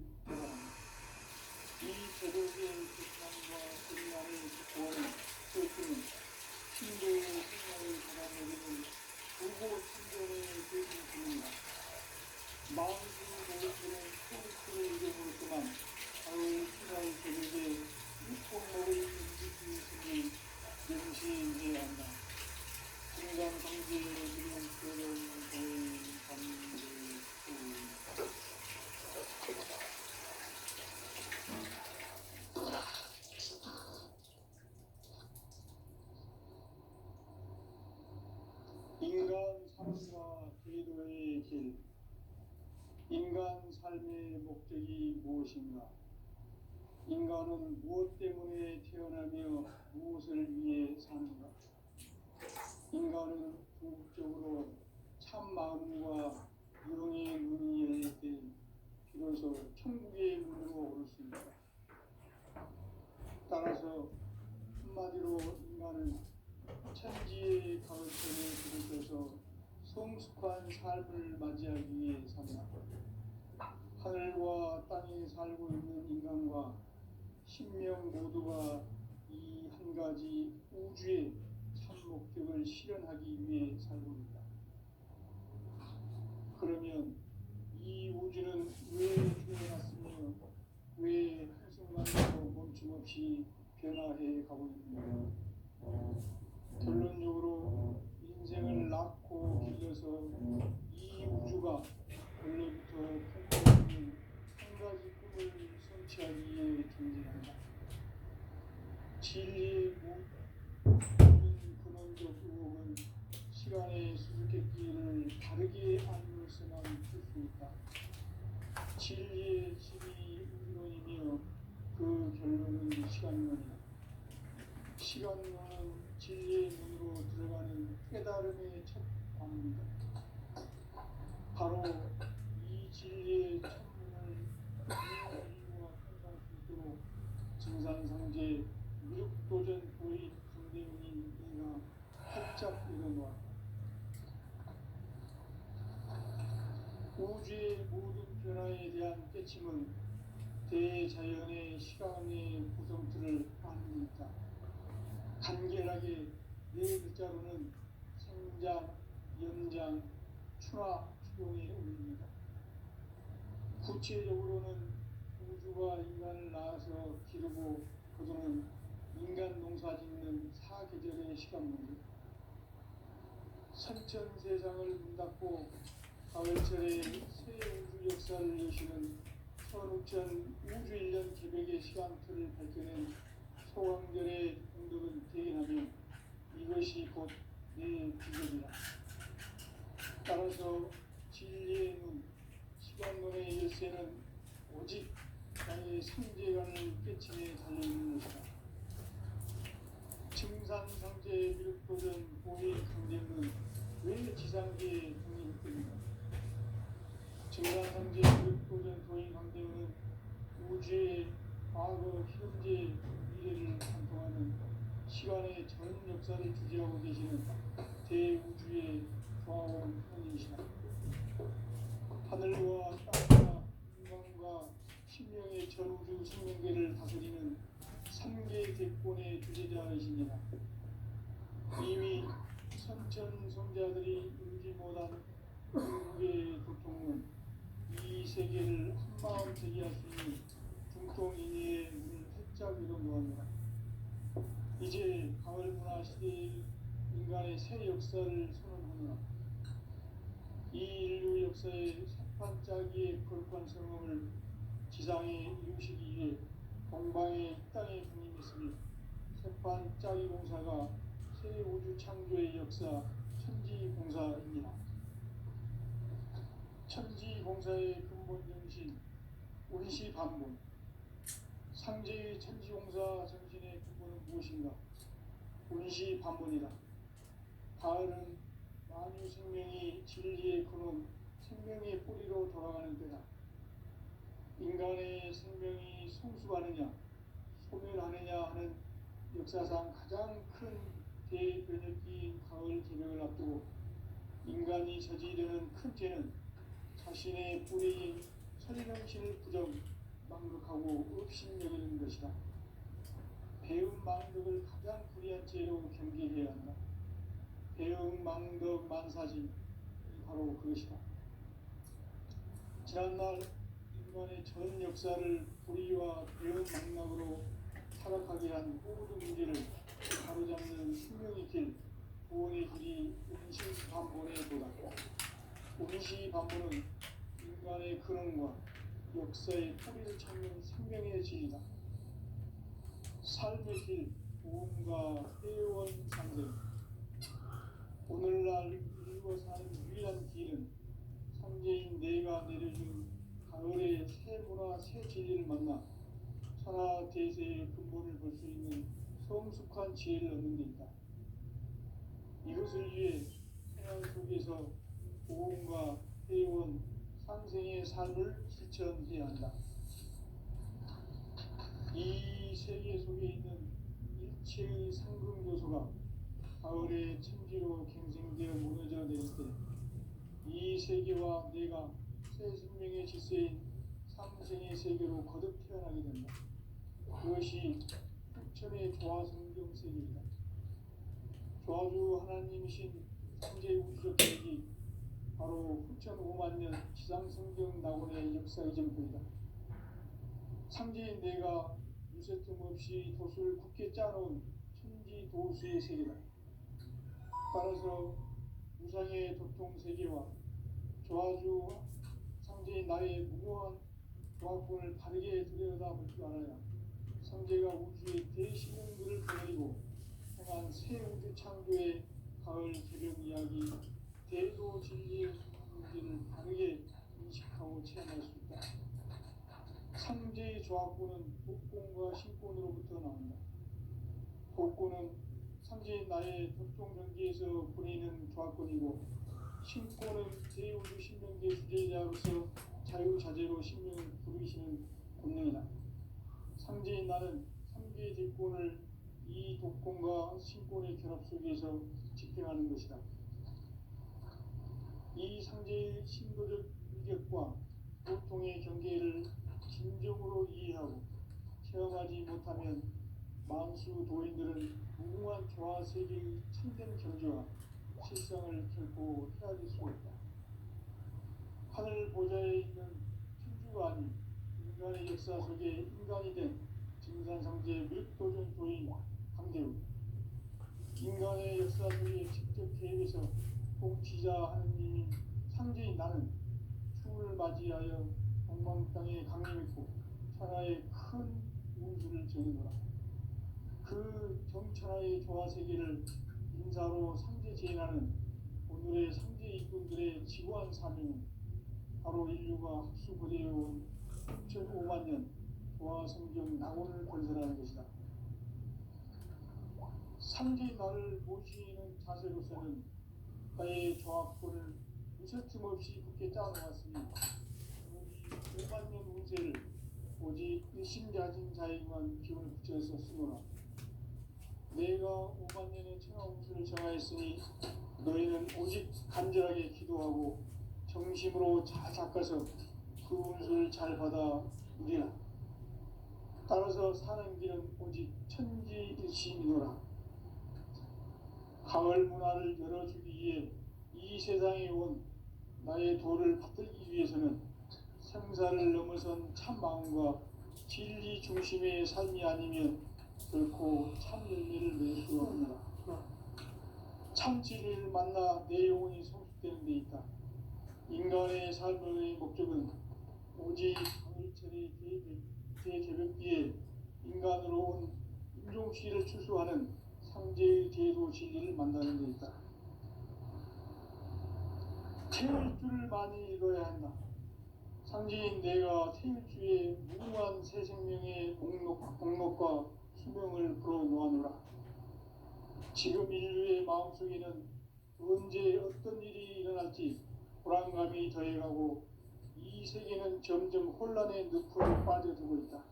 대단합니다. 이 제도의 비판과 불만을 구하는 그것은 신도의 생명을 받아내리는 불고 신전의 대신입니다. 마음으로 모여드는 포인트를 이름으로서만 가을 피라의 제도에 육공목을 움직일 것을 명시해야 한다. 중간성지를 이루는 그런 거의 반대로 인간 삶과 제도의 길. 인간 삶의 목적이 무엇인가? 인간은 무엇 때문에 태어나며 무엇을 위해 사는가? 인간은 궁극적으로 참 마음과 유흥의 눈이 열릴 때 비로소 천국의 문으로 오를 수 있다. 따라서 한마디로 인간은 천지의 가을천에 들어서서 성숙한 삶을 맞이하기 위해 산다. 하늘과 땅에 살고 있는 인간과 신명 모두가 이 한 가지 우주의 참 목적을 실현하기 위해 살고 있다. 그러면 이 우주는 왜 태어났으며 왜 한순간도 멈춤없이 변화해 가고 있는가? 결론적으로 인생을 낳고 길러서 이 우주가 원래부터 품고 있는 한 가지 꿈을 성취하기 위해 존재한다. 진리의 모든 근원적 의혹은 시간의 수수께끼를 다르게 알면서만 풀 수 있다. 진리의 집이 이론이며 그 결론은 시간론이다. 시간론은 진리의 문으로 들어가는 깨달음의 첫 방문이다. 바로 이 진리의 첫문을 인류와 통과할 수 있도록 증산상제 무력도전 도의 강대문인 이가 활짝 일어놓았다. 우주의 모든 변화에 대한 깨침은 대자연의 시간의 구성틀을 아는 있다. 간결하게 네 글자로는 생장, 연장, 추나 추동에 올립니다. 구체적으로는 우주가 인간을 낳아서 기르고 거두는 인간 농사 짓는 사계절의 시간 문제. 선천 세상을 문 닫고 가을철에 새 우주 역사를 여시는 선우천 우주 1년 계획의 시간틀을 밝혀낸 소강절의 공덕은 대견하며 이것이 곧 내 비전이다. 따라서 진리의 눈, 시간론의 열쇠는 오직 나의 상제관을 깨침에 달려있는 것이다. 증산상제 미륵도전 보의 강대는 왜 지상계에 독립됩니까? 증산상제 미륵도전 도의 강대는 우주의 과거, 현재, 미래를 관통하는 시간의 전 역사를 주재하고 계시는 대우주의 조화원 편이시다. 하늘과 땅과 인간과 신명의 전우주 생명계를 다스리는 3개 대권의 주제자이십니다. 이미 선천성자들이 이루지 못한 중국의 도통은 이 세계를 한마음 되게 할 수 있는 중통인의의 문을 활짝 열어놓았노라. 이제 가을 문화 시대의 인간의 새 역사를 선언하노라. 이 인류 역사의 새판짜기의 거룩한 성험을 지상에 이루시기 위해 동방의 땅에 군림했으며 새판짜기 공사가 새 우주 창조의 역사 천지공사입니다. 천지공사의 근본 정신 운시반문. 상제의 천지공사 정신의 근본은 무엇인가? 운시반문이다. 가을은 만유 생명이 진리의 근원, 생명의 뿌리로 돌아가는 때다. 인간의 생명이 성숙하느냐, 소멸하느냐 하는 역사상 가장 큰 대변혁기인 가을 개벽을 앞두고 인간이 저지르는 큰 죄는 자신의 뿌리인 천명신을 부정 망극하고 없인 여기는 것이다. 배음 망덕을 가장 불의한 죄로 경계해야 한다. 배음 망덕 만사지 바로 그것이다. 지난날 인간의 전 역사를 불의와 배음 망락으로 타락하게 한 모든 문제를 바로잡는 숙명의 길, 구원의 길이 운시반본에 도달했다. 운시반본은 인간의 근원과 역사의 뿌리를 찾는 생명의 진리다. 삶의 길, 구원과 회원 상생. 오늘날 인류가 사는 유일한 길은 삼재인 내가 내려준 가을의 새 문화, 새 진리를 만나 천하 대세의 근본을 볼 수 있는 성숙한 지혜를 얻는 데 있다. 이것을 위해 생활 속에서 보험과 회원, 상생의 삶을 실천해야 한다. 이 세계 속에 있는 일체의 상금 요소가 가을의 천지로 갱생되어 무너져 내릴 때 이 세계와 내가 새 생명의 질서인 상생의 세계로 거듭 태어나게 된다. 그것이 후천의 조화성경 세계이다. 조화주 하나님이신 창제 우주적 계획이 바로 후천 5만 년 지상성경 낙원의 역사의 전부이다. 창제인 내가 유세틈 없이 도수를 굳게 짜놓은 천지 도수의 세계다. 따라서 우상의 도통 세계와 조화주 창제인 나의 무모한 조합권을 바르게 들여다볼 줄 알아야 창제가 우주의 대신령들을 거느리고 행한 새 우주 창조의 가을 개벽 이야기, 대도 진리의 문제를 바르게 인식하고 체험할 수 있다. 창제의 조합권은 복권과 신권으로부터 나온다. 복권은 창제인 나의 도통 경계에서 보내는 조합권이고, 신권은 대우주 신명계 주제자로서 자유자재로 신명을 부르시는 권능이다. 창제인 나는 3개의 대권을 이 독권과 신권의 결합 속에서 집행하는 것이다. 이 상제의 신도적 위력과 보통의 경계를 진정으로 이해하고 체험하지 못하면 만수 도인들은 무궁한 조화 세계의 참된 경지와 실상을 결코 헤아릴 수 없다. 하늘 보좌에 있는 천주가 아닌 인간의 역사 속에 인간이 된 증산상제 멸도전 도인 강대우, 인간의 역사 속에 직접 개입해서 통치자 하느님인 상제인 나는 추운을 맞이하여 동방 땅에 강림했고 천하의 큰 운수를 정해노라. 그 정천하의 조화세계를 인사로 상제 제인하는 오늘의 상제 일꾼들의 지고한 사명은 바로 인류가 흡수거려온 6,5만 년 조화성경 낙원을 건설하는 것이다. 상제인 나를 모시는 자세로서는 나의 조합권을 무쇠틈 없이 굳게 짜놓았으니 우리 5만 년 운세를 오직 일심가진 자에게만 기운을 붙여서 쓰노라. 내가 5만 년의 천하 운수를 정하였으니 너희는 오직 간절하게 기도하고 정심으로 잘 닦아서 그 운수를 잘 받아 누리라. 따라서 사는 길은 오직 천지일심이노라. 가을 문화를 열어주기 위해 이 세상에 온 나의 도를 받들기 위해서는 생사를 넘어선 참 마음과 진리 중심의 삶이 아니면 결코 참 열매를 낼 수 없느라. 참 진리를 만나 내 영혼이 성숙되는 데 있다. 인간의 삶의 목적은 오직 가을철의 대개벽기에 인간으로 온 인종씨를 추수하는 상제의 대도 진리를 만나는 데 있다. 태울 줄을 많이 읽어야 한다. 상제인 내가 태울 주의 무궁한 새 생명의 목록과 수명을 불어놓아노라. 지금 인류의 마음속에는 언제 어떤 일이 일어날지 불안감이 더해가고 이 세계는 점점 혼란의 늪으로 빠져들고 있다.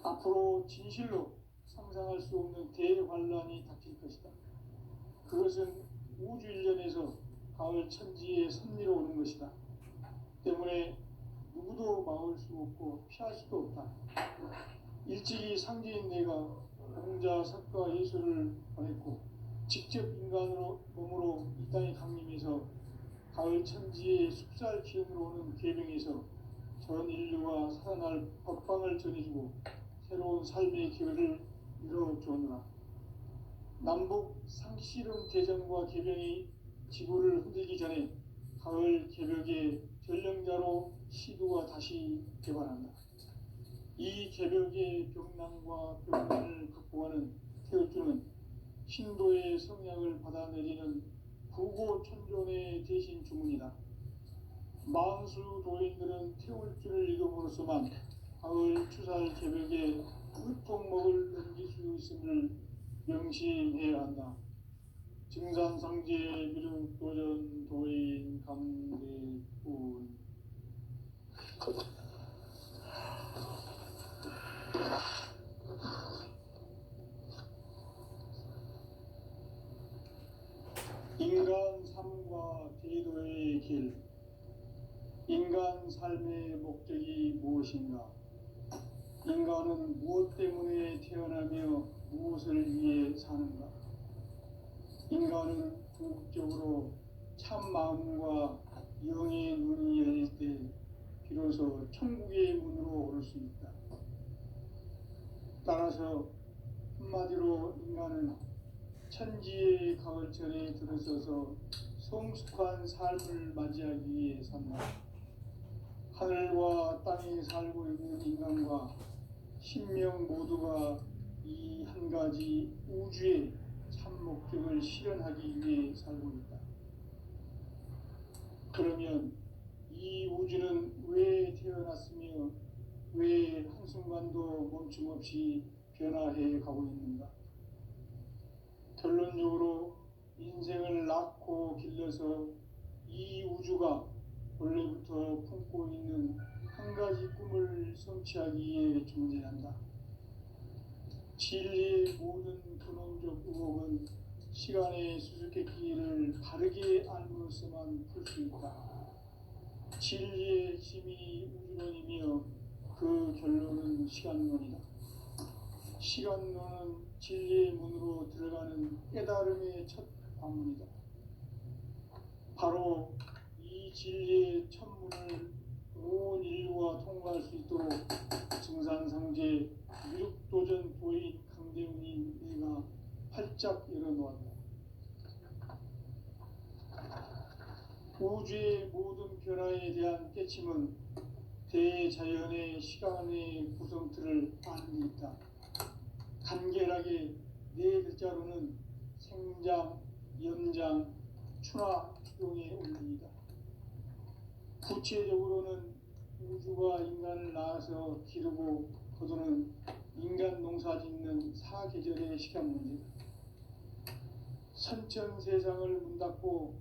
앞으로 진실로 상상할 수 없는 대환란이 닥칠 것이다. 그것은 우주 일련에서 가을 천지의 섭리로 오는 것이다. 때문에 누구도 막을 수 없고 피할 수도 없다. 일찍이 상제인 내가 공자, 석가, 예수를 보냈고 직접 인간으로 몸으로 이 땅에 강림해서 가을 천지의 숲살 기운으로 오는 계명에서 전 인류가 살아날 법방을 전해주고 새로운 삶의 기회를 이뤄주었노라. 남북 상씨름 대전과 개병이 지구를 흔들기 전에 가을 개벽의 전령자로 시도가 다시 개발한다. 이 개벽의 병난과 병난을 극복하는 태울주는 신도의 성약을 받아내리는 구고천존의 대신 주문이다. 만수 도인들은 태울주를 이름으로서만 가을 추살 개벽의 끝종목을 넘길 수 있음을 명심해야 한다. 증산상제 미륵 도전 도인 강대군. 인간 삶과 대도의 길. 인간 삶의 목적이 무엇인가? 인간은 무엇 때문에 태어나며 무엇을 위해 사는가? 인간은 궁극적으로 참 마음과 영의 눈이 열릴 때 비로소 천국의 문으로 오를 수 있다. 따라서 한마디로 인간은 천지의 가을철에 들어서서 성숙한 삶을 맞이하기 위해 산다. 하늘과 땅에 살고 있는 인간과 신명 모두가 이 한 가지 우주의 참 목적을 실현하기 위해 살고 있다. 그러면 이 우주는 왜 태어났으며 왜 한순간도 멈춤 없이 변화해 가고 있는가? 결론적으로 인생을 낳고 길러서 이 우주가 원래부터 품고 있는 한 가지 꿈을 성취하기 위해 존재한다. 진리의 모든 근원적 의혹은 시간의 수수께끼를 바르게 알므로서만 풀 수 있다. 진리의 핵심이 우주론이며 그 결론은 시간론이다. 시간론은 진리의 문으로 들어가는 깨달음의 첫 관문이다. 바로 이 진리의 첫 문을 온 인류가 통과할 수 있도록 증산상제 미륵도전 도인 강대훈인 내가 활짝 열어놓았다. 우주의 모든 변화에 대한 깨침은 대자연의 시간의 구성틀을 아는 데 있다. 간결하게 네 글자로는 생장, 연장, 추나 추동의 원리이다. 구체적으로는 우주가 인간을 낳아서 기르고 거두는 인간 농사 짓는 사계절의 시간 문제다. 선천 세상을 문닫고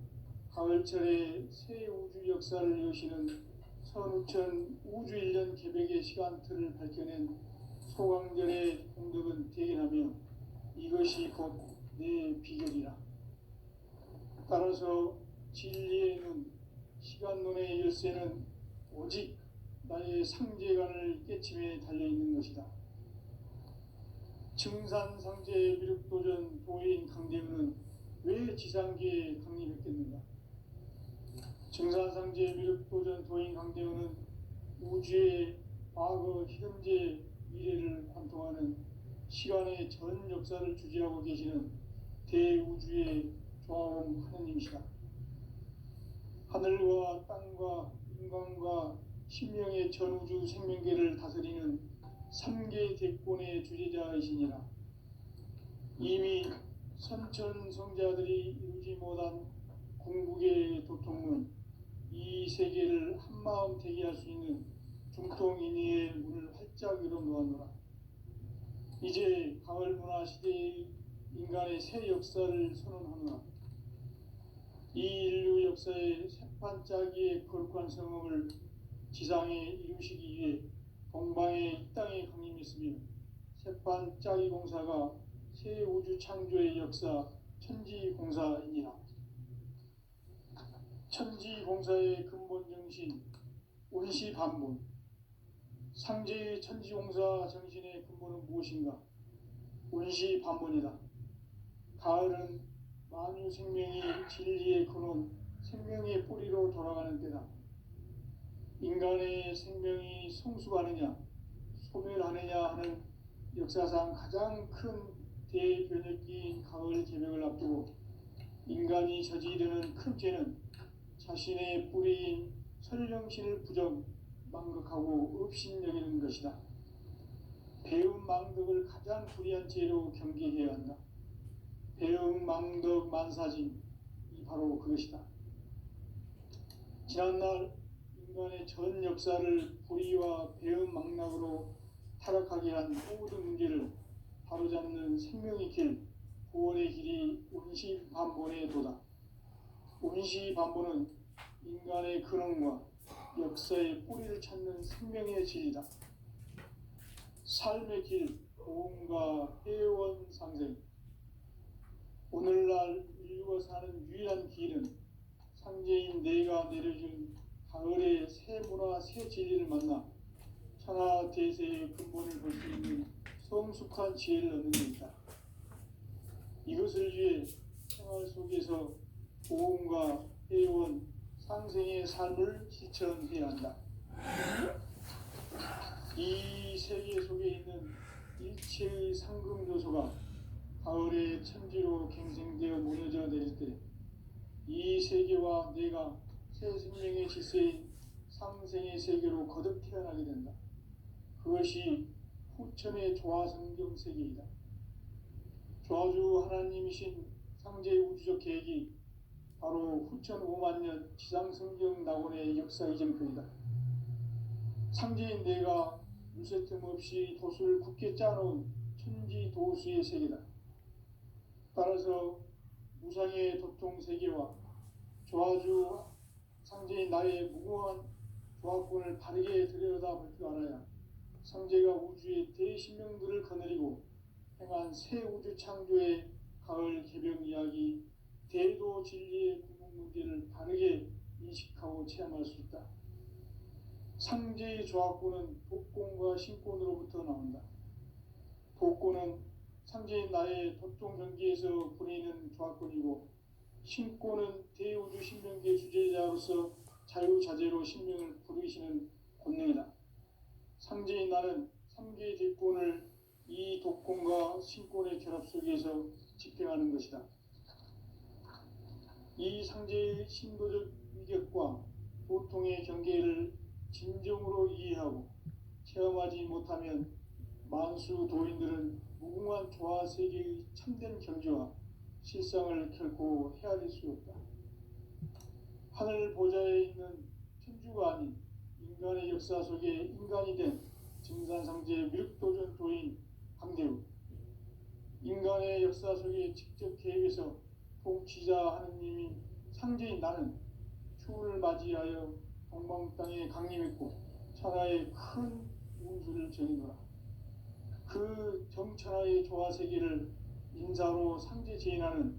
가을철에 새 우주 역사를 여시는 선우천 우주 1년 개벽의 시간틀을 밝혀낸 소강절의 공덕은 대견하며 이것이 곧 내 비결이라. 따라서 진리의 눈, 시간론의 열쇠는 오직 나의 상제관을 깨침에 달려있는 것이다. 증산상제 미륵도전 도인 강대훈은 왜 지상계에 강림했겠는가? 증산상제 미륵도전 도인 강대훈은 우주의 과거, 현재, 미래를 관통하는 시간의 전 역사를 주재하고 계시는 대우주의 조화원 하느님이시다. 하늘과 땅과 인간과 신명의 전우주 생명계를 다스리는 3계 대권의 주재자이시니라. 이미 선천성자들이 이루지 못한 궁극의 도통은 이 세계를 한마음 되게 할 수 있는 중통인의의 문을 활짝 열어놓았노라. 이제 가을 문화 시대의 인간의 새 역사를 선언하노라. 이 인류 역사의 새판짜기의 거룩한 성음을 지상에 이루시기 위해 동방의 이 땅에 강림했으며 새판짜기 공사가 새 우주 창조의 역사 천지공사이니라. 천지공사의 근본 정신, 온시반본. 상제의 천지공사 정신의 근본은 무엇인가? 온시반본이다. 가을은 만유 생명이 진리의 근원, 생명의 뿌리로 돌아가는 때다. 인간의 생명이 성숙하느냐, 소멸하느냐 하는 역사상 가장 큰 대변혁기인 가을 개벽을 앞두고 인간이 저지르는 큰 죄는 자신의 뿌리인 설령신을 부정, 망극하고 업신여기는 것이다. 배움 망덕을 가장 불의한 죄로 경계해야 한다. 배움 망덕 만사진, 이 바로 그것이다. 지난날 인간의 전 역사를 불의와 배움 망락으로 타락하게 한 모든 문제를 바로잡는 생명의 길, 구원의 길이 온시반본의 도다. 온시반본은 인간의 근원과 역사의 뿌리를 찾는 생명의 진리다. 삶의 길, 보험과 회원 상생. 오늘날 인류가 사는 유일한 길은 상제인 내가 내려준 가을의 새 문화, 새 진리를 만나 천하 대세의 근본을 볼 수 있는 성숙한 지혜를 얻는 데 있다. 이것을 위해 생활 속에서 보험과 회원, 상생의 삶을 실천해야 한다. 이 세계 속에 있는 일체의 상금 요소가 가을의 천지로 갱생되어 무너져 내릴 때 이 세계와 내가 새 생명의 질서인 상생의 세계로 거듭 태어나게 된다. 그것이 후천의 조화성경 세계이다. 조화주 하나님이신 상제의 우주적 계획이 바로 후천 5만년 지상성경 낙원의 역사 이전편이다. 상제인 내가 무쇠틈 없이 도수를 굳게 짜놓은 천지 도수의 세계다. 따라서 무상의 도통 세계와 조화주 상제인 나의 무궁한 조합권을 바르게 들여다볼 줄 알아야 상제가 우주의 대신명들을 거느리고 행한 새 우주 창조의 가을 개벽 이야기, 대도 진리의 궁극 문제를 바르게 인식하고 체험할 수 있다. 상제의 조합권은 독권과 신권으로부터 나온다. 독권은 상제인 나의 도통 경계에서 부리는 조합권이고, 신권은 대우주 신명계 주제자로서 자유자재로 신명을 부르시는 권능이다. 상제인 나는 3개의 대권을 이 독권과 신권의 결합 속에서 집행하는 것이다. 이 상제의 신도적 위격과 도통의 경계를 진정으로 이해하고 체험하지 못하면 만수 도인들은 무궁한 조화 세계의 참된 경지와 실상을 결코 헤아릴 수 없다. 하늘 보좌에 있는 천주가 아닌 인간의 역사 속에 인간이 된 증산상제의 밀도전 도인 강대우, 인간의 역사 속에 직접 개입해서 통치자 하느님이 상제인 나는 추운을 맞이하여 동방 땅에 강림했고 천하의 큰 운수를 전이노라. 그 정천하의 조화세계를 인사로 상제 제인하는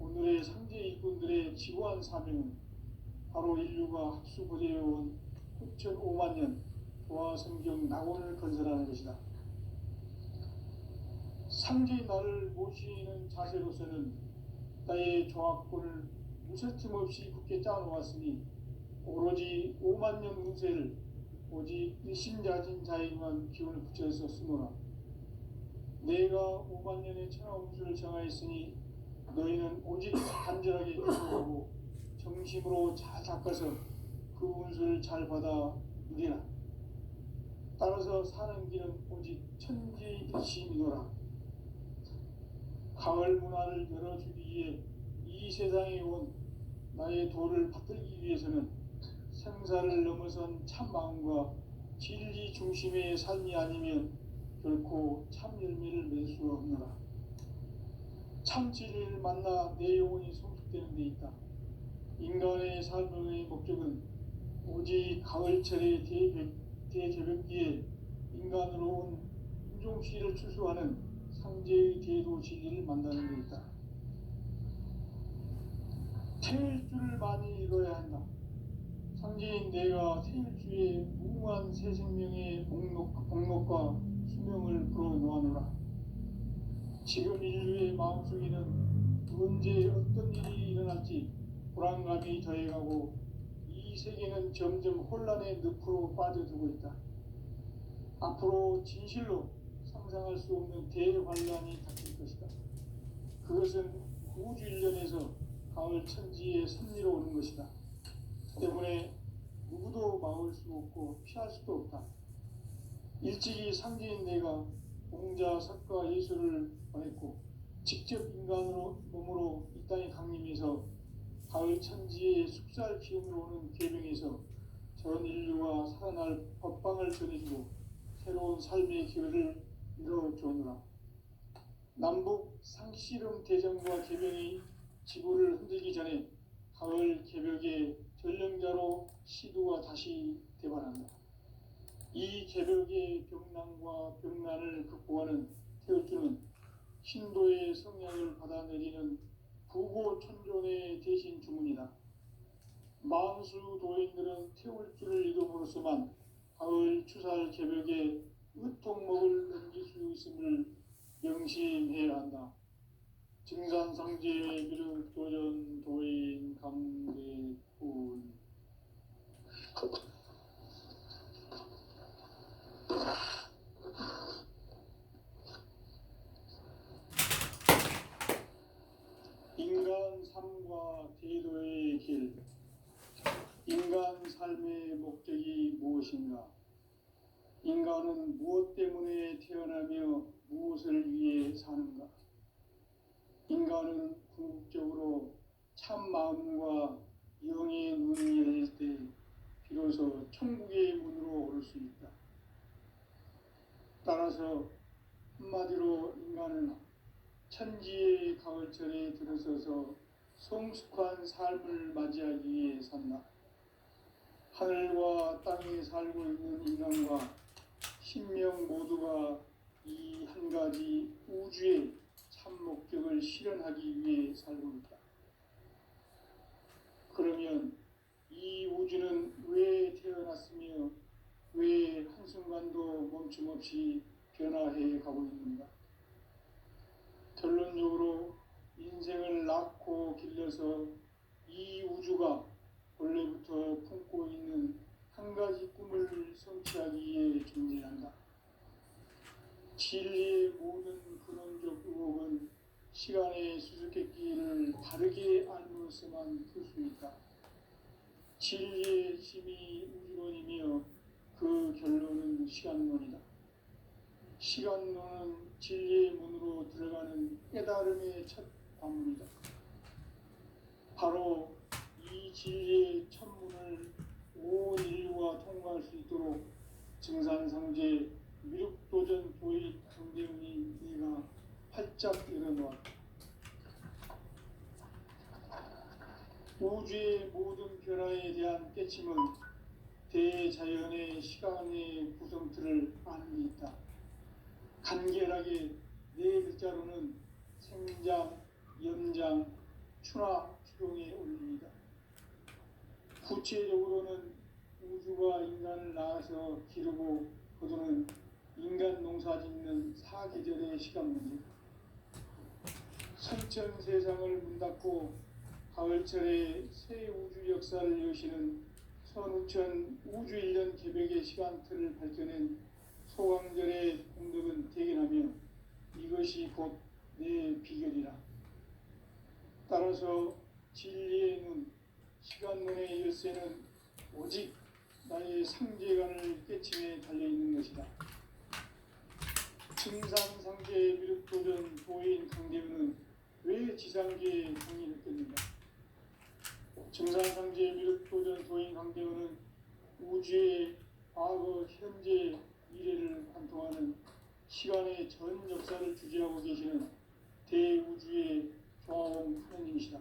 오늘의 상제 일꾼들의 지구한 사명은 바로 인류가 학수고대해온 9,500년 조화성경 낙원을 건설하는 것이다. 상제인 나를 모시는 자세로서는 나의 조합권을 무쇠틈 없이 굳게 짜놓았으니 오로지 5만년 운세를 오직 일심자진 자에게만 기운을 붙여서 쓰노라. 내가 5만년의 천하 운수를 정하였으니 너희는 오직 간절하게 기도하고 정심으로 잘 닦아서 그 운수를 잘 받아 누리라. 따라서 사는 길은 오직 천지일심이노라. 가을 문화를 열어주기 위해 이 세상에 온 나의 도를 받들기 위해서는 생사를 넘어선 참 마음과 진리 중심의 삶이 아니면 결코 참 열매를 맺을 수 없노라. 참 진리를 만나 내 영혼이 성숙되는 데 있다. 인간의 삶의 목적은 오직 가을철의 대개벽기에 인간으로 온 인종씨를 추수하는 상제의 대도 진리를 만나는 데 있다. 태일 줄을 많이 읽어야 한다. 상제인 내가 태일주의 무궁한 새 생명의 목록과 수명을 불어놓아노라. 지금 인류의 마음속에는 언제 어떤 일이 일어날지 불안감이 더해가고 이 세계는 점점 혼란의 늪으로 빠져들고 있다. 앞으로 진실로 상상할 수 없는 대환란이 닥칠 것이다. 그것은 우주 일련에서 가을 천지의 섭리로 오는 것이다. 때문에 누구도 막을 수 없고 피할 수도 없다. 일찍이 상제인 내가 공자, 석가, 예수를 보냈고 직접 인간으로 몸으로 이 땅에 강림해서 가을 천지의 숲살 기운으로 오는 계명에서 전 인류가 살아날 법방을 전해주고 새로운 삶의 기회를 이뤄주오노라. 남북 상씨름 대전과 계명이 지구를 흔들기 전에 가을 개벽의 전령자로 시도가 다시 대발한다. 이 개벽의 병난과 병난을 극복하는 태울주는 신도의 성량을 받아내리는 부고천존의 대신 주문이다. 만수 도인들은 태울주를 이름으로서만 가을 추살 개벽에 으통목을 넘길 수 있음을 명심해야 한다. 증산상제 미륵 도전 도인 강대군. 인간 삶과 대도의 길. 인간 삶의 목적이 무엇인가? 인간은 무엇 때문에 태어나며 무엇을 위해 사는가? 인간은 궁극적으로 참 마음과 영의 눈이 열릴 때 비로소 천국의 문으로 오를 수 있다. 따라서 한마디로 인간은 천지의 가을철에 들어서서 성숙한 삶을 맞이하기 위해 산다. 하늘과 땅에 살고 있는 인간과 신명 모두가 이 한 가지 우주의 참 목적을 실현하기 위해 살고 있다. 그러면 이 우주는 왜 태어났으며 왜 한순간도 멈춤 없이 변화해 가고 있는가? 결론적으로 인생을 낳고 길러서 이 우주가 원래부터 품고 있는 한 가지 꿈을 성취하기 위해 존재한다. 진리의 모든 근원적 의혹은 시간의 수수께끼를 바르게 알므로서만 풀 수 있다. 진리의 힘이 우주론이며 그 결론은 시간론이다. 시간론은 진리의 문으로 들어가는 깨달음의 첫 관문이다. 바로 이 진리의 첫 문을 온 인류가 통과할 수 있도록 증산상제 미륵도전 도의 강대훈이 내가 활짝 열어놓았다. 우주의 모든 변화에 대한 깨침은 대자연의 시간의 구성틀을 아는 데 있다. 간결하게 네 글자로는 생장, 연장, 추나 추동의 원리이다. 구체적으로는 우주가 인간을 낳아서 기르고 거두는 인간 농사 짓는 사계절의 시간 문제다. 선천 세상을 문 닫고 가을철에 새 우주 역사를 여시는 선우천 우주 1년 개벽의 시간틀을 밝혀낸 소강절의 공덕은 대견하며 이것이 곧 내 비결이라. 따라서 진리의 눈, 시간론의 열쇠는 오직 나의 상제관을 깨침에 달려있는 것이다. 증산상제 미륵도전 도인 강대훈은 왜 지상계에 강의했겠는가? 증산상제 미륵도전 도인 강대훈은 우주의 과거, 현재, 미래를 관통하는 시간의 전 역사를 주재하고 계시는 대우주의 조화원 하느님이시다.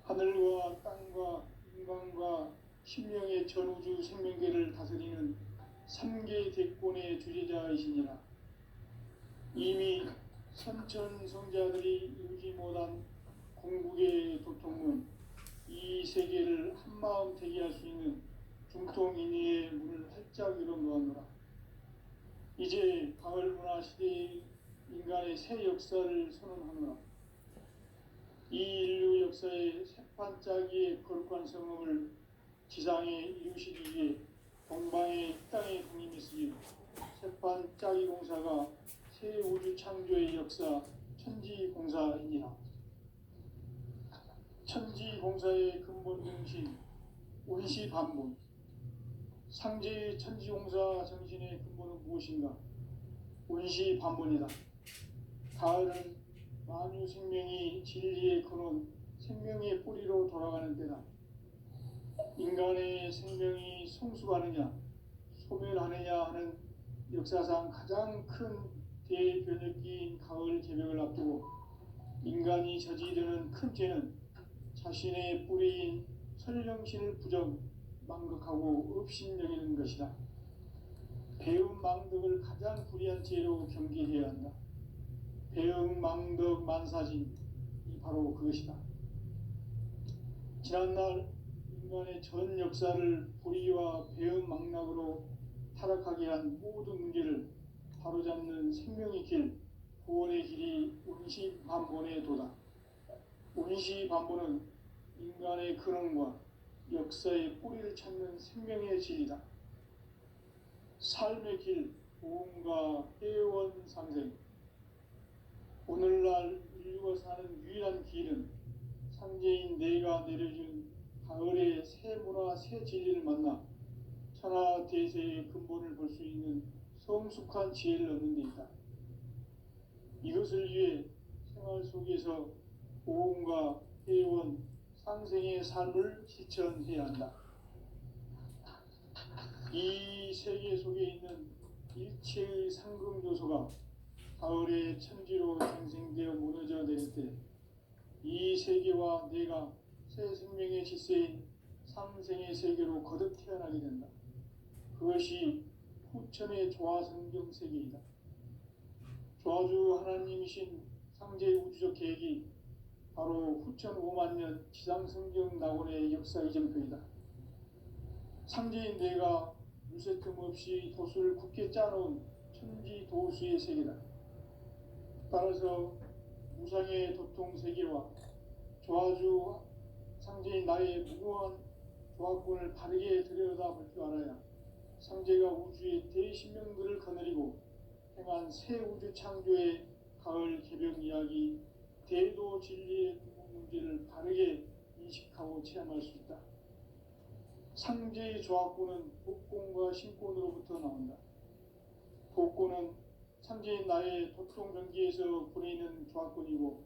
하늘과 땅과 인간과 신명의 전우주 생명계를 다스리는 3개 대권의 주재자이시니라. 이미 선천성자들이 이루지 못한 궁극의 도통문, 이 세계를 한마음 되게 할 수 있는 중통인의의 문을 활짝 열어 놓았노라. 이제 가을 문화 시대의 인간의 새 역사를 선언하노라. 이 인류 역사의 새판짜기의 거룩한 성음을 지상에 이루시기 위해 동방의 땅에 강림했으니 새판짜기 공사가 새 우주 창조의 역사 천지공사이니라. 천지공사의 근본 정신 원시반본. 상제의 천지공사 정신의 근본은 무엇인가? 원시반본이다. 가을은 만유 생명이 진리의 근원, 생명의 뿌리로 돌아가는 때다. 인간의 생명이 성숙하느냐, 소멸하느냐 하는 역사상 가장 큰 대변혁기인 가을 개벽을 앞두고 인간이 저지르는 큰 죄는 자신의 뿌리인 설령신을 부정, 망극하고 업신여기는 것이다. 배움 망덕을 가장 불의한 죄로 경계해야 한다. 배움 망덕 만사진이 바로 그것이다. 지난날 인간의 전 역사를 불의와 배움 망락으로 타락하게 한 모든 문제를 바로잡는 생명의 길, 구원의 길이 원시반본의 도다. 원시반본은 인간의 근원과 역사의 뿌리를 찾는 생명의 진리다. 삶의 길, 보험과 회원 상생. 오늘날 인류가 사는 유일한 길은 상제인 내가 내려준 가을의 새 문화, 새 진리를 만나 천하 대세의 근본을 볼 수 있는 성숙한 지혜를 얻는 데 있다. 이것을 위해 생활 속에서 보험과 회원, 상생의 삶을 실천해야 한다. 이 세계 속에 있는 일체의 상금 요소가 가을의 천지로 생생되어 무너져 내릴 때 이 세계와 내가 새 생명의 질서인 상생의 세계로 거듭 태어나게 된다. 그것이 후천의 조화성경 세계이다. 조화주 하나님이신 상제의 우주적 계획이 바로 후천 5만 년 지상성경 낙원의 역사 이정표이다. 상제인 내가 물새 틈 없이 도수를 굳게 짜놓은 천지 도수의 세계다. 따라서 무상의 도통 세계와 조화주 상제인 나의 무궁한 조화권을 바르게 들여다볼 줄 알아야 상제가 우주의 대신명들을 거느리고 행한 새 우주 창조의 가을 개벽 이야기, 대도 진리의 근본 문제를 바르게 인식하고 체험할 수 있다. 상제의 조화권은 복권과 신권으로부터 나온다. 복권은 상제인 나의 도통 전기에서 보내는 조화권이고,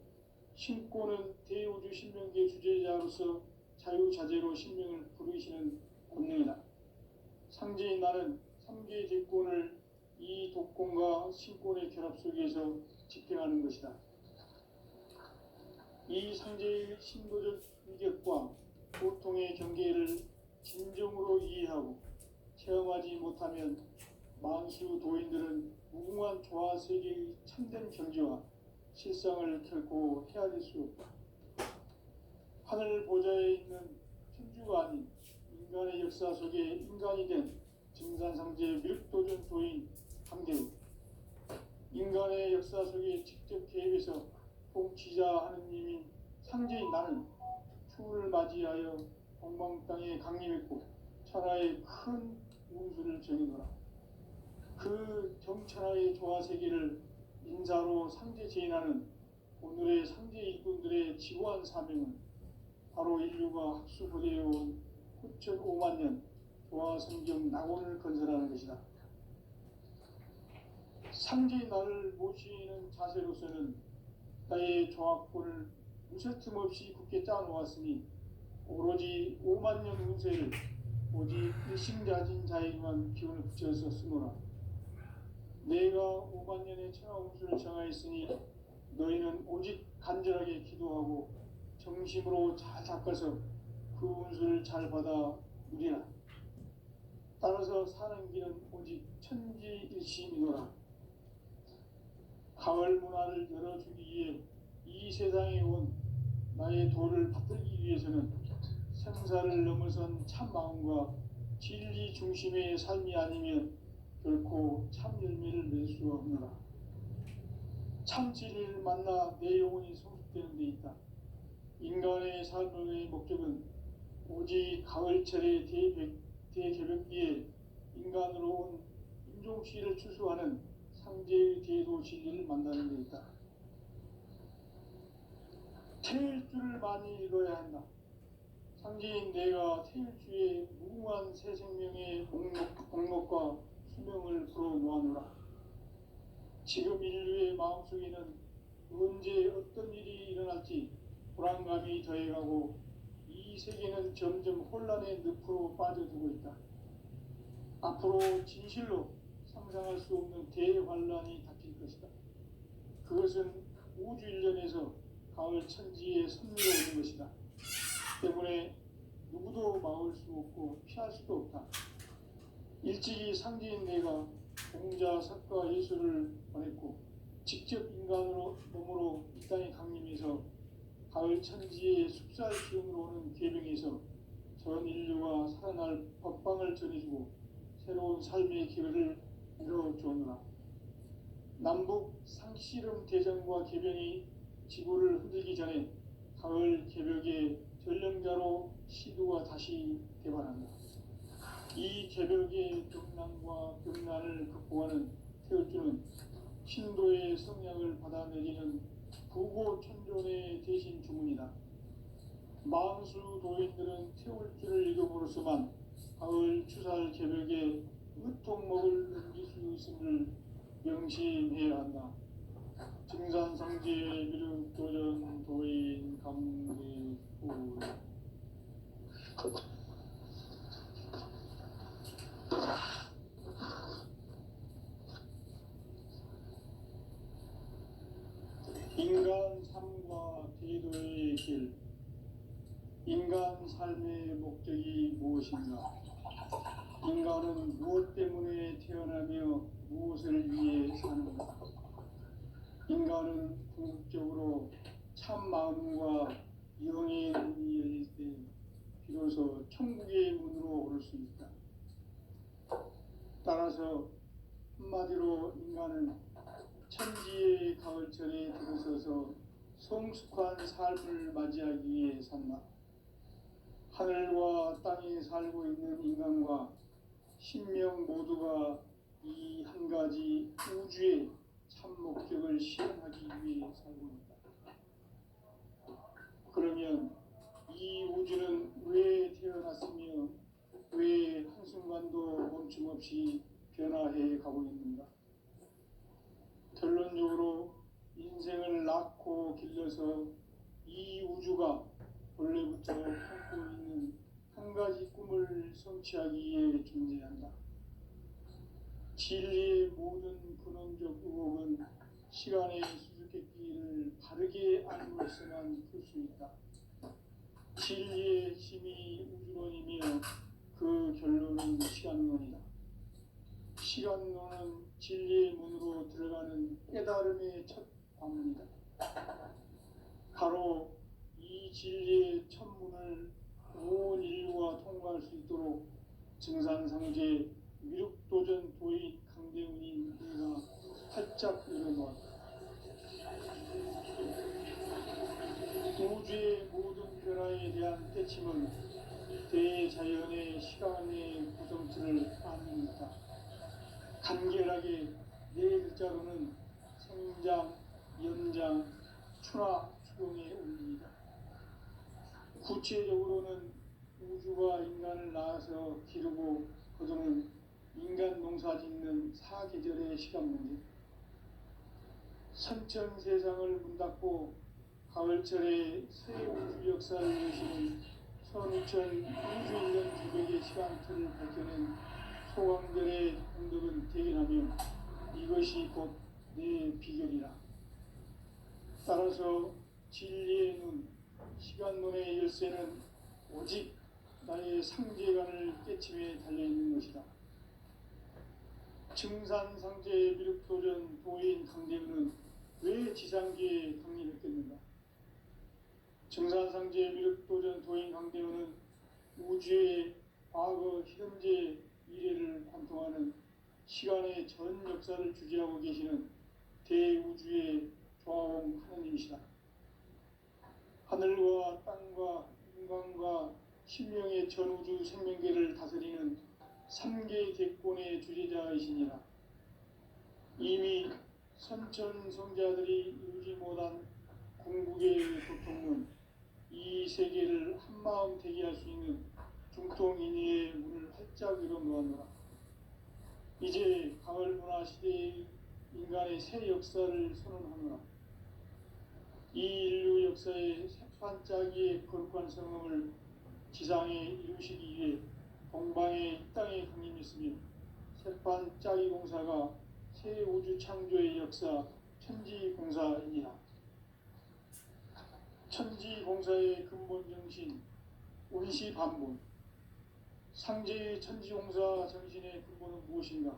신권은 대우주 신명계 주제자로서 자유자재로 신명을 부르시는 권능이다. 상제인 나는 3개 제권을 이 독권과 신권의 결합 속에서 집행하는 것이다. 이 상제의 신도적 위격과 고통의 경계를 진정으로 이해하고 체험하지 못하면 만수 도인들은 무궁한 조화 세계의 참된 경지와 실상을 결코 헤아릴 수 없다. 하늘 보좌에 있는 천주가 아닌 인간의 역사 속에 인간이 된 증산상제 밀도전 도인 강대우, 인간의 역사 속에 직접 개입해서 통치자 하느님인 상제인 나는 추운을 맞이하여 동방 땅에 강림했고 천하의 큰 운수를 정해노라. 그 정천하의 조화세계를 인사로 상제 제인하는 오늘의 상제 일꾼들의 지고한 사명은 바로 인류가 학수부대해온 후천 5만 년 조화성경 낙원을 건설하는 것이다. 상제의 나를 모시는 자세로서는 나의 조화권을 무쇠 틈 없이 굳게 짜놓았으니 오로지 5만 년 운세를 오직 일심자진 자에게만 기운을 붙여서 쓰노라. 내가 5만 년의 천하 운수를 정하였으니 너희는 오직 간절하게 기도하고 정심으로 잘 닦아서 그 운수를 잘 받아 누리라. 따라서 사는 길은 오직 천지일심이노라. 가을 문화를 열어주기 위해 이 세상에 온 나의 도를 받들기 위해서는 생사를 넘어선 참 마음과 진리 중심의 삶이 아니면 결코 참 열매를 맺을 수 없노라. 참 진리를 만나 내 영혼이 성숙되는 데 있다. 인간의 삶의 목적은 오직 가을철의 대개벽기에 인간으로 온 인종씨를 추수하는 상제의 대도 진리를 만나는 데 있다. 태일주를 많이 읽어야 한다. 상제인 내가 태일주의 무궁한 새 생명의 목록과 수명을 풀어놓아노라. 지금 인류의 마음속에는 언제 어떤 일이 일어날지 불안감이 더해가고 이 세계는 점점 혼란의 늪으로 빠져들고 있다. 앞으로 진실로 상상할 수 없는 대환란이 닥칠 것이다. 그것은 우주 일련에서 가을 천지에 선미로 오는 것이다. 때문에 누구도 막을 수 없고 피할 수도 없다. 일찍이 상제인 내가 공자, 석가, 예수를 보냈고 직접 인간으로 몸으로 이 땅에 강림해서 가을 천지의 숲살 기운으로 오는 계명에서 전 인류가 살아날 법방을 전해주고 새로운 삶의 기회를 열어주었노라. 남북 상씨름 대전과 개변이 지구를 흔들기 전에 가을 개벽의 전령자로 시도가 다시 개발한다. 이 개벽의 경난과 경난을 극복하는 태울주는 신도의 성약을 받아내리는 부고천존의 대신 주문이다. 만수 도인들은 태울주를 읽음으로써만 가을 추살 개벽에 으통목을 넘길 수 있음을 명심해야 한다. 증산상제 미륵도전 도인 감리후 인간 삶과 대도의 길. 인간 삶의 목적이 무엇인가? 인간은 무엇 때문에 태어나며 무엇을 위해 사는가? 인간은 궁극적으로 참 마음과 영의 문이 열릴 때 비로소 천국의 문으로 오를 수 있다. 따라서 한마디로 인간은 천지의 가을철에 들어서서 성숙한 삶을 맞이하기 위해 산다. 하늘과 땅에 살고 있는 인간과 신명 모두가 이 한 가지 우주의 참 목적을 실현하기 위해 살고 있다. 그러면 이 우주는 왜 태어났으며 왜 한순간도 멈춤 없이 변화해 가고 있는가? 결론적으로 인생을 낳고 길러서 이 우주가 본래부터 품고 있는 한 가지 꿈을 성취하기 위해 존재한다. 진리의 모든 근원적 의혹은 시간의 수수께끼를 바르게 알므로써만 풀 수 있다. 진리의 핵심이 우주론이며 그 결론은 시간론이다. 시간론은 진리의 문으로 들어가는 깨달음의 첫 관문이다. 바로 이 진리의 첫 문을 온 인류가 통과할 수 있도록 증산상제 미륵도전 도인 강대훈이 내가 활짝 열어놓았다. 우주의 모든 변화에 대한 때침은 대자연의 시간의 구성틀을 아닙니다. 간결하게 네 글자로는 생장, 연장, 추나 추동의 원리이다. 구체적으로는 우주가 인간을 낳아서 기르고 거두는 인간 농사 짓는 사계절의 시간 문제. 선천 세상을 문닫고 가을철에 새 우주 역사를 이루시는 선우천 우주인간 기백의 시간틀을 밝혀낸 소강절의 공덕은 대견하며 이것이 곧 내 비결이라. 따라서 진리의 눈, 시간론의 열쇠는 오직 나의 상제관을 깨침에 달려있는 것이다. 증산상제 미륵도전 도인 강대훈은 왜 지상계에 강림했겠는가? 증산상제 미륵도전 도인 강대훈은 우주의 과거, 현재, 미래를 관통하는 시간의 전 역사를 주재하고 계시는 대우주의 조화홍 하느님이시다. 하늘과 땅과 인간과 신명의 전우주 생명계를 다스리는 삼계 대권의 주재자이시니라. 이미 선천성자들이 이루지 못한 궁극의 도통은 이 세계를 한마음 되게 할 수 있는 중통인의의 문을 활짝 열어놓았노라. 이제 가을 문화 시대의 인간의 새 역사를 선언하노라. 이 인류 역사의 새반짝이의 거룩한 성음을 지상에 이루시기 위해 동방의 이 땅에 강림했으며 새반짝이 공사가 새 우주 창조의 역사 천지공사이니라. 천지공사의 근본 정신 운시반본. 상제의 천지공사 정신의 근본은 무엇인가?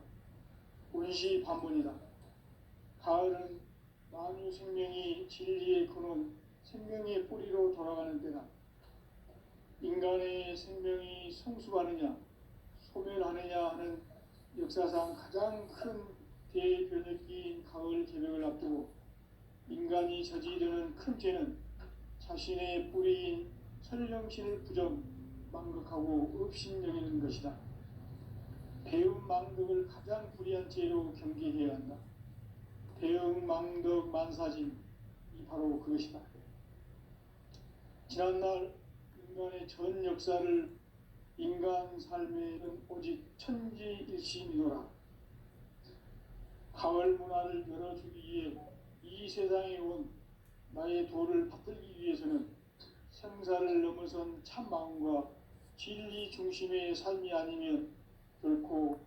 운시반본이다. 가을은 만유 생명이 진리의 근원, 생명의 뿌리로 돌아가는 때다. 인간의 생명이 성숙하느냐, 소멸하느냐 하는 역사상 가장 큰 대변혁기인 가을 개벽을 앞두고 인간이 저지르는 큰 죄는 자신의 뿌리인 설령신을 부정, 망극하고 업신여기는 것이다. 배은망덕을 가장 불의한 죄로 경계해야 한다. 배은망덕 만사진, 이 바로 그것이다. 지난날 인간의 전 역사를 인간 삶에는 오직 천지일심이노라. 가을 문화를 열어주기 위해 이 세상에 온 나의 도를 받들기 위해서는 생사를 넘어선 참 마음과 진리 중심의 삶이 아니면 결코